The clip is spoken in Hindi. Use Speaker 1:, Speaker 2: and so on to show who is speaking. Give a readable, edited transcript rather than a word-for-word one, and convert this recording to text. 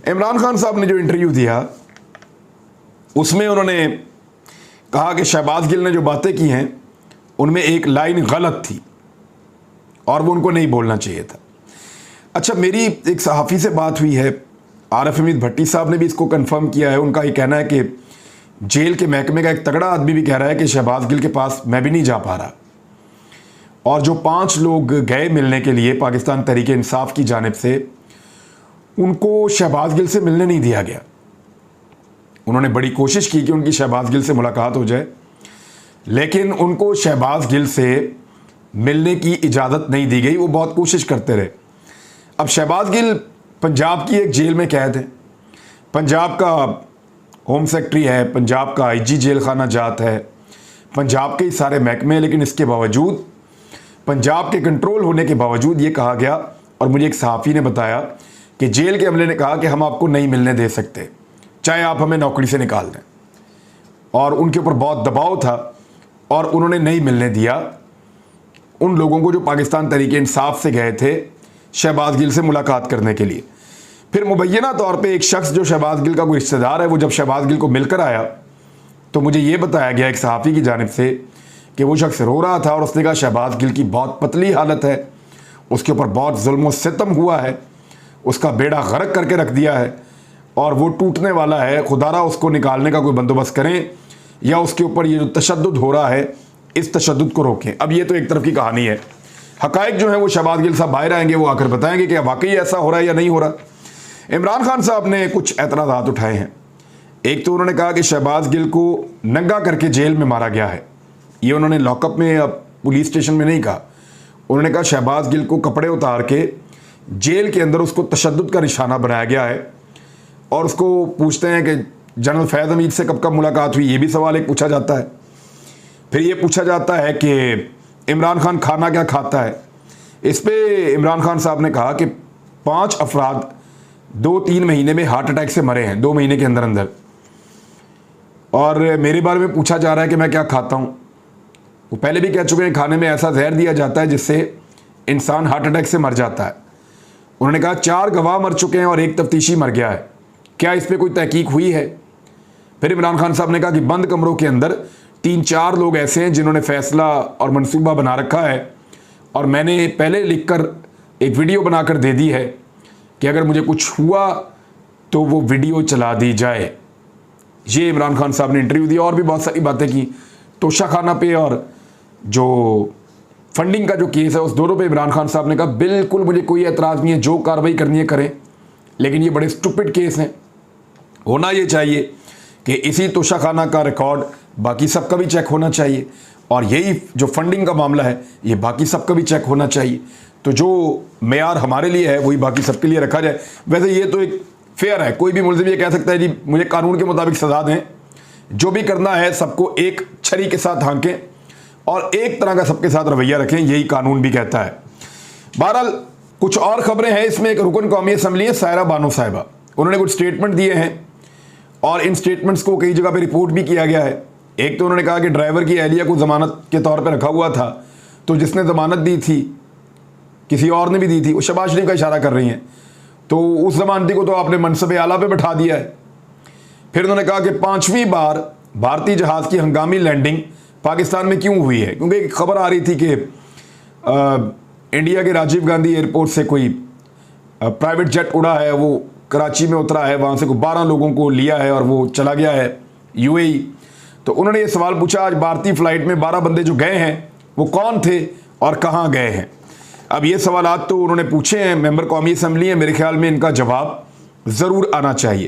Speaker 1: इमरान खान साहब ने जो इंटरव्यू दिया उसमें उन्होंने कहा कि शहबाज गिल ने जो बातें की हैं उनमें एक लाइन गलत थी और वो उनको नहीं बोलना चाहिए था। अच्छा, मेरी एक सहाफ़ी से बात हुई है, आरिफ हमीद भट्टी साहब ने भी इसको कंफर्म किया है। उनका ये कहना है कि जेल के महकमे का एक तगड़ा आदमी भी कह रहा है कि शहबाज गिल के पास मैं भी नहीं जा पा रहा, और जो 5 लोग गए मिलने के लिए पाकिस्तान तहरीक इंसाफ की जानिब से, उनको शहबाज गिल से मिलने नहीं दिया गया। उन्होंने बड़ी कोशिश की कि उनकी शहबाज गिल से मुलाकात हो जाए, लेकिन उनको शहबाज गिल से मिलने की इजाज़त नहीं दी गई। वो बहुत कोशिश करते रहे। अब शहबाज गिल पंजाब की एक जेल में कैद है, पंजाब का होम सेक्रेटरी है, पंजाब का आईजी जेल खाना जात है, पंजाब के ही सारे महकमे, लेकिन इसके बावजूद पंजाब के कंट्रोल होने के बावजूद ये कहा गया, और मुझे एक सहाफ़ी ने बताया कि जेल के अमले ने कहा कि हम आपको नहीं मिलने दे सकते, चाहे आप हमें नौकरी से निकाल दें। और उनके ऊपर बहुत दबाव था और उन्होंने नहीं मिलने दिया उन लोगों को जो पाकिस्तान तहरीक इंसाफ से गए थे शहबाज गिल से मुलाकात करने के लिए। फिर मुबैना तौर पे एक शख्स जो शहबाज गिल का कोई रिश्तेदार है, वो जब शहबाज गिल को मिलकर आया तो मुझे ये बताया गया एक सहाफ़ी की जानिब से कि वो शख्स रो रहा था और उसने कहा शहबाज गिल की बहुत पतली हालत है, उसके ऊपर बहुत जुल्म और सितम हुआ है, उसका बेड़ा गर्क करके रख दिया है और वो टूटने वाला है। खुदारा उसको निकालने का कोई बंदोबस्त करें या उसके ऊपर ये जो तशद्दुद हो रहा है इस तशद्दुद को रोकें। अब ये तो एक तरफ की कहानी है, हकायक जो है वो शहबाज गिल साहब बाहर आएंगे, वो आकर बताएंगे कि वाकई ऐसा हो रहा है या नहीं हो रहा। इमरान खान साहब ने कुछ एतराज़ात उठाए हैं। एक तो उन्होंने कहा कि शहबाज गिल को नंगा करके जेल में मारा गया है। ये उन्होंने लॉकअप में या पुलिस स्टेशन में नहीं कहा, उन्होंने कहा शहबाज गिल को कपड़े उतार के जेल के अंदर उसको तशद्दुद का निशाना बनाया गया है। और उसको पूछते हैं कि जनरल फैज़ हमीद से कब कब मुलाकात हुई, ये भी सवाल एक पूछा जाता है। फिर ये पूछा जाता है कि इमरान खान खाना क्या खाता है। इस पे इमरान खान साहब ने कहा कि 5 अफराद 2-3 महीने में हार्ट अटैक से मरे हैं, 2 महीने के अंदर अंदर। और मेरे बारे में पूछा जा रहा है कि मैं क्या खाता हूँ। वो पहले भी कह चुके हैं खाने में ऐसा जहर दिया जाता है जिससे इंसान हार्ट अटैक से मर जाता है। उन्होंने कहा 4 गवाह मर चुके हैं और 1 तफ्तीशी मर गया है, क्या इस पर कोई तहकीक हुई है। फिर इमरान खान साहब ने कहा कि बंद कमरों के अंदर 3-4 लोग ऐसे हैं जिन्होंने फ़ैसला और मंसूबा बना रखा है, और मैंने पहले लिखकर एक वीडियो बनाकर दे दी है कि अगर मुझे कुछ हुआ तो वो वीडियो चला दी जाए। ये इमरान खान साहब ने इंटरव्यू दिया। और भी बहुत सारी बातें की, तोशाखाना पे और जो फंडिंग का जो केस है उस दोनों पे इमरान खान साहब ने कहा बिल्कुल मुझे कोई एतराज़ नहीं है, जो कार्रवाई करनी है करें, लेकिन ये बड़े स्टूपिड केस हैं। होना ये चाहिए कि इसी तोशाखाना का रिकॉर्ड बाकी सबका भी चेक होना चाहिए, और यही जो फंडिंग का मामला है ये बाकी सबका भी चेक होना चाहिए। तो जो मेयार हमारे लिए है वही बाकी सबके लिए रखा जाए। वैसे ये तो एक फेयर है, कोई भी मुल्ज़िम ये कह सकता है जी मुझे कानून के मुताबिक सज़ा दें, जो भी करना है सबको एक छरी के साथ हाँकें और एक तरह का सबके साथ रवैया रखें, यही कानून भी कहता है। बहरहाल कुछ और ख़बरें हैं इसमें। एक रुकन कौमी असम्बली है सायरा बानो साहिबा, उन्होंने कुछ स्टेटमेंट दिए हैं और इन स्टेटमेंट्स को कई जगह पे रिपोर्ट भी किया गया है। एक तो उन्होंने कहा कि ड्राइवर की अहलिया को ज़मानत के तौर पर रखा हुआ था, तो जिसने ज़मानत दी थी किसी और ने भी दी थी, वो शहबाज शरीफ का इशारा कर रही हैं, तो उस ज़मानती को तो आपने मनसब आला पे बैठा दिया है। फिर उन्होंने कहा कि 5वीं बार भारतीय जहाज़ की हंगामी लैंडिंग पाकिस्तान में क्यों हुई है, क्योंकि एक खबर आ रही थी कि इंडिया के राजीव गांधी एयरपोर्ट से कोई प्राइवेट जेट उड़ा है, वो कराची में उतरा है, वहाँ से कोई 12 लोगों को लिया है और वो चला गया है यूएई। तो उन्होंने ये सवाल पूछा आज भारतीय फ़्लाइट में 12 बंदे जो गए हैं वो कौन थे और कहाँ गए हैं। अब ये सवाल तो उन्होंने पूछे हैं, मेंबर कौमी असम्बली है, मेरे ख्याल में इनका जवाब ज़रूर आना चाहिए।